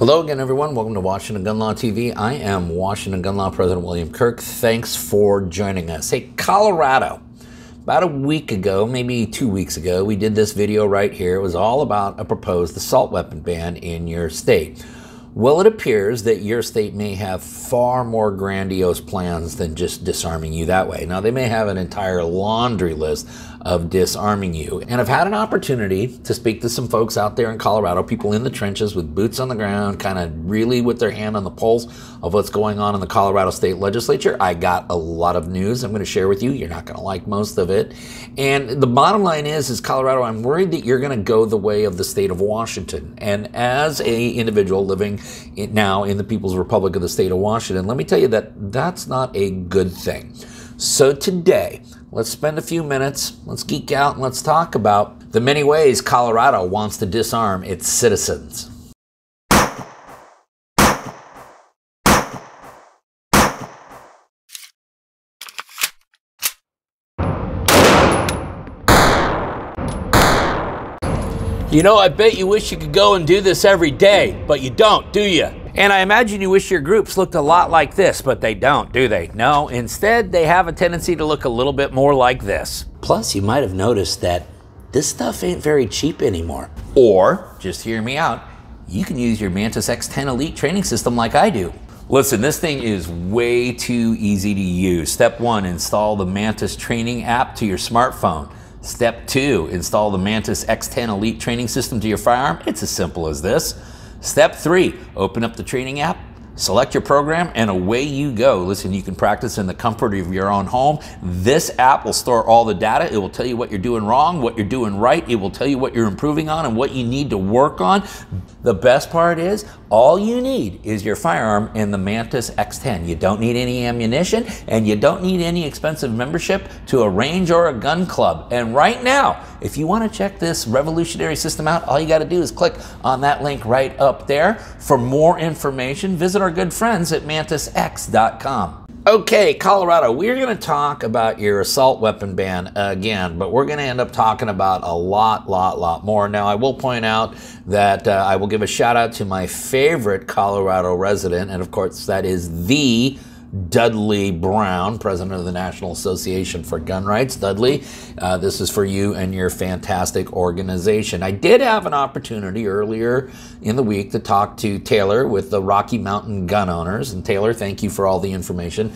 Hello again, everyone. Welcome to Washington Gun Law TV. I am Washington Gun Law President William Kirk. Thanks for joining us. Hey, Colorado. About a week ago, maybe 2 weeks ago, we did this video right here. It was all about a proposed assault weapon ban in your state. Well, it appears that your state may have far more grandiose plans than just disarming you that way. Now, they may have an entire laundry list of disarming you. And I've had an opportunity to speak to some folks out there in Colorado, people in the trenches with boots on the ground, kind of really with their hand on the pulse of what's going on in the Colorado State Legislature. I got a lot of news I'm going to share with you. You're not going to like most of it. And the bottom line is Colorado, I'm worried that you're going to go the way of the state of Washington. And as a individual living now in the People's Republic of the state of Washington, let me tell you that that's not a good thing. So today, let's spend a few minutes, let's geek out, and let's talk about the many ways Colorado wants to disarm its citizens. You know, I bet you wish you could go and do this every day, but you don't, do you? And I imagine you wish your groups looked a lot like this, but they don't, do they? No, instead they have a tendency to look a little bit more like this. Plus, you might have noticed that this stuff ain't very cheap anymore. Or, just hear me out, you can use your Mantis X10 Elite training system like I do. Listen, this thing is way too easy to use. Step 1, install the Mantis training app to your smartphone. Step 2, install the Mantis X10 Elite training system to your firearm. It's as simple as this. Step 3, open up the training app, select your program, and away you go. Listen, you can practice in the comfort of your own home. This app will store all the data. It will tell you what you're doing wrong, what you're doing right. It will tell you what you're improving on and what you need to work on. The best part is, all you need is your firearm in the Mantis X10. You don't need any ammunition, and you don't need any expensive membership to a range or a gun club. And right now, if you want to check this revolutionary system out, all you got to do is click on that link right up there. For more information, visit our good friends at mantisx.com. Okay, Colorado, we're going to talk about your assault weapon ban again, but we're going to end up talking about a lot more. Now, I will point out that I will give a shout out to my favorite Colorado resident, and of course, that is the Dudley Brown, president of the National Association for Gun Rights. Dudley, this is for you and your fantastic organization. I did have an opportunity earlier in the week to talk to Taylor with the Rocky Mountain Gun Owners. And Taylor, thank you for all the information.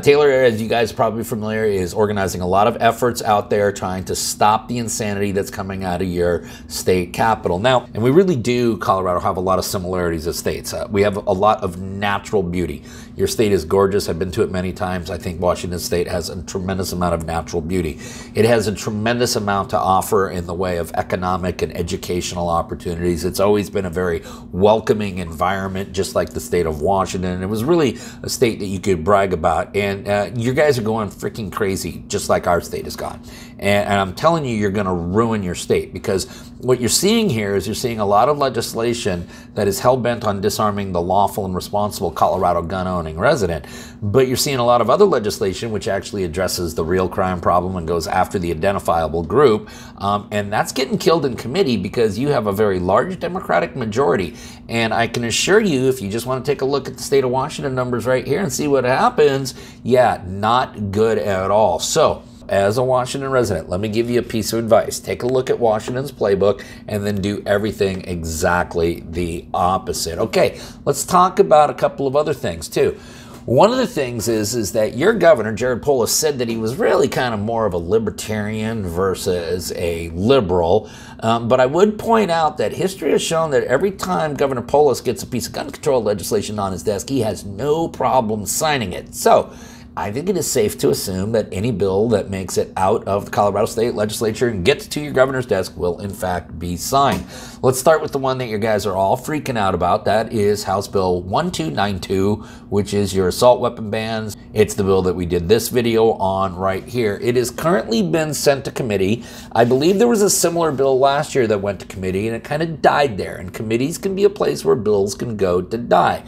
Taylor, as you guys are probably familiar, is organizing a lot of efforts out there trying to stop the insanity that's coming out of your state capital. Now, and we really do, Colorado, have a lot of similarities as states. We have a lot of natural beauty. Your state is gorgeous. I've been to it many times. I think Washington State has a tremendous amount of natural beauty. It has a tremendous amount to offer in the way of economic and educational opportunities. It's always been a very welcoming environment, just like the state of Washington. It was really a state that you could brag about. And you guys are going freaking crazy, just like our state has gone. And I'm telling you, you're going to ruin your state, because what you're seeing here is you're seeing a lot of legislation that is hell-bent on disarming the lawful and responsible Colorado gun-owning resident. But you're seeing a lot of other legislation which actually addresses the real crime problem and goes after the identifiable group. And that's getting killed in committee because you have a very large Democratic majority. And I can assure you, if you just want to take a look at the state of Washington numbers right here and see what happens, yeah, not good at all. So, as a Washington resident, let me give you a piece of advice. Take a look at Washington's playbook and then do everything exactly the opposite. Okay, let's talk about a couple of other things too. One of the things is that your governor, Jared Polis, said that he was really kind of more of a libertarian versus a liberal. But I would point out that history has shown that every time Governor Polis gets a piece of gun control legislation on his desk, he has no problem signing it. So I think it is safe to assume that any bill that makes it out of the Colorado State Legislature and gets to your governor's desk will in fact be signed. Let's start with the one that you guys are all freaking out about. That is House Bill 1292, which is your assault weapon bans. It's the bill that we did this video on right here. It has currently been sent to committee. I believe there was a similar bill last year that went to committee and it kind of died there. And committees can be a place where bills can go to die.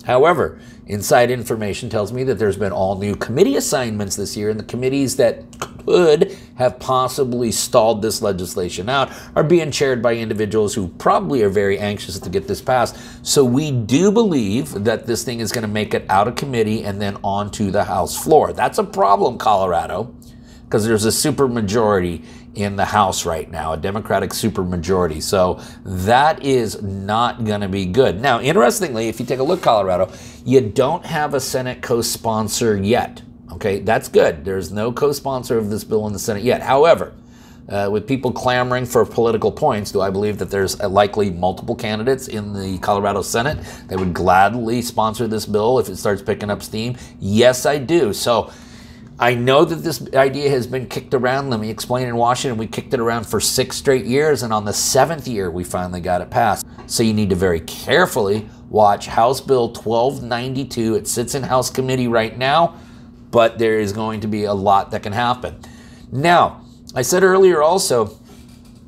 However, inside information tells me that there's been all new committee assignments this year, and the committees that could have possibly stalled this legislation out are being chaired by individuals who probably are very anxious to get this passed. So we do believe that this thing is going to make it out of committee and then onto the House floor. That's a problem, Colorado, because there's a supermajority in the House right now, a Democratic supermajority. So that is not going to be good. Now, interestingly, if you take a look, Colorado, you don't have a Senate co-sponsor yet. Okay, that's good. There's no co-sponsor of this bill in the Senate yet. However, with people clamoring for political points, do I believe that there's likely multiple candidates in the Colorado Senate that would gladly sponsor this bill if it starts picking up steam? Yes, I do. So I know that this idea has been kicked around. Let me explain. In Washington, we kicked it around for 6 straight years, and on the 7th year, we finally got it passed. So you need to very carefully watch House Bill 1292. It sits in House Committee right now, but there is going to be a lot that can happen. Now, I said earlier also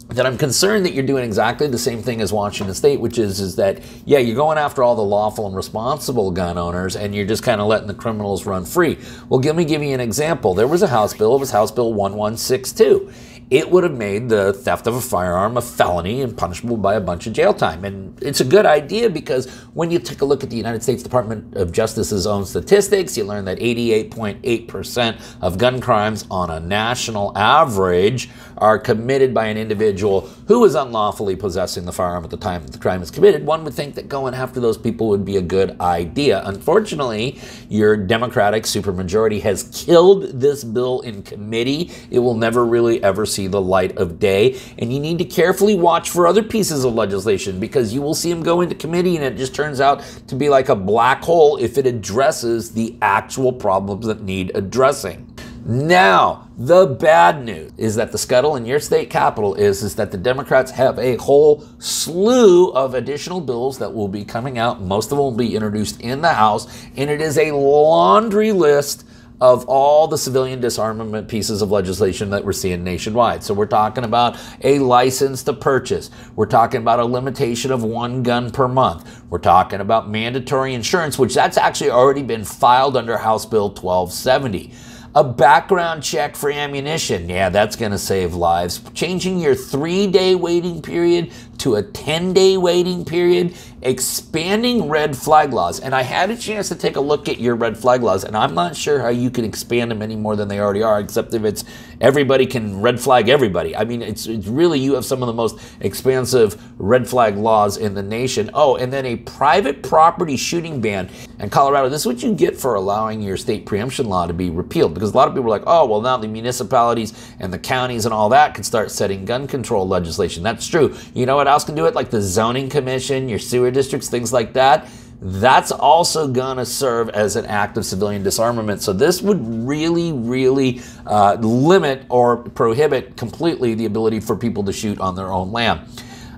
that I'm concerned that you're doing exactly the same thing as Washington State, which is that, yeah, you're going after all the lawful and responsible gun owners, and you're just kind of letting the criminals run free. Well, let me give you an example. There was a House bill. It was House Bill 1162. It would have made the theft of a firearm a felony and punishable by a bunch of jail time. And it's a good idea because when you take a look at the United States Department of Justice's own statistics, you learn that 88.8% of gun crimes on a national average are committed by an individual who was unlawfully possessing the firearm at the time that the crime is committed. One would think that going after those people would be a good idea. Unfortunately, your Democratic supermajority has killed this bill in committee. It will never really ever see the light of day, and you need to carefully watch for other pieces of legislation because you will see them go into committee and it just turns out to be like a black hole if it addresses the actual problems that need addressing. Now, the bad news is that the scuttle in your state capital is that the Democrats have a whole slew of additional bills that will be coming out. Most of them will be introduced in the House, and it is a laundry list of all the civilian disarmament pieces of legislation that we're seeing nationwide. So we're talking about a license to purchase. We're talking about a limitation of 1 gun per month. We're talking about mandatory insurance, which that's actually already been filed under House Bill 1270. A background check for ammunition. Yeah, that's going to save lives. Changing your 3-day waiting period to a 10-day waiting period. Expanding red flag laws. And I had a chance to take a look at your red flag laws, and I'm not sure how you can expand them any more than they already are, except if it's everybody can red flag everybody. I mean, it's really, you have some of the most expansive red flag laws in the nation. Oh, and then a private property shooting ban. And Colorado, this is what you get for allowing your state preemption law to be repealed, because a lot of people are like, oh, well, now the municipalities and the counties and all that can start setting gun control legislation. That's true. You know what else can do it? Like the zoning commission, your sewer districts, things like that. That's also going to serve as an act of civilian disarmament. So this would really, really limit or prohibit completely the ability for people to shoot on their own land.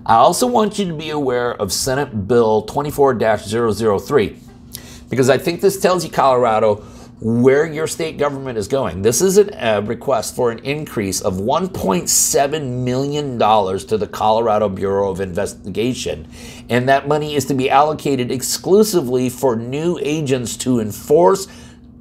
I also want you to be aware of Senate Bill 24-003, because I think this tells you, Colorado, where your state government is going. This is a request for an increase of $1.7 million to the Colorado Bureau of Investigation, and that money is to be allocated exclusively for new agents to enforce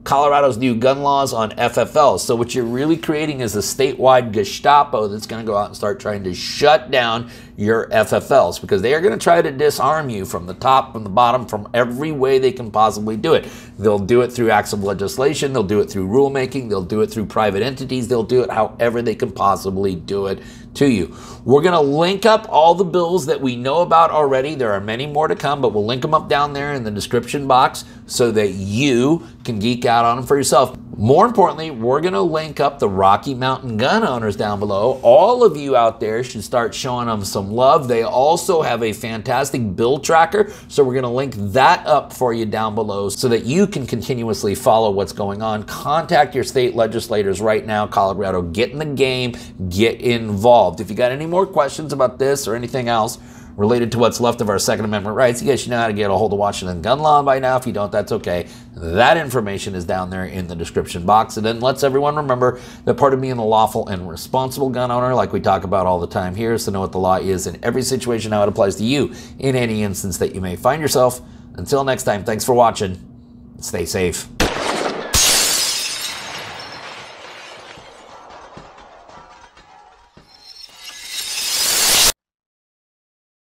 Colorado's new gun laws on FFLs. So what you're really creating is a statewide Gestapo that's going to go out and start trying to shut down your FFLs, because they are going to try to disarm you from the top, from the bottom, from every way they can possibly do it. They'll do it through acts of legislation. They'll do it through rulemaking. They'll do it through private entities. They'll do it however they can possibly do it to you. We're going to link up all the bills that we know about already. There are many more to come, but we'll link them up down there in the description box so that you can geek out on them for yourself. More importantly, we're going to link up the Rocky Mountain gun owners down below. All of you out there should start showing them some love. They also have a fantastic bill tracker, so we're going to link that up for you down below so that you can continuously follow what's going on. Contact your state legislators right now, Colorado. Get in the game. Get involved. If you got any more questions about this or anything else related to what's left of our Second Amendment rights, you guys should know how to get a hold of Washington gun law by now. If you don't, that's okay. That information is down there in the description box. And then let's everyone remember that part of being a lawful and responsible gun owner, like we talk about all the time here, is to know what the law is in every situation, how it applies to you in any instance that you may find yourself. Until next time, thanks for watching. Stay safe.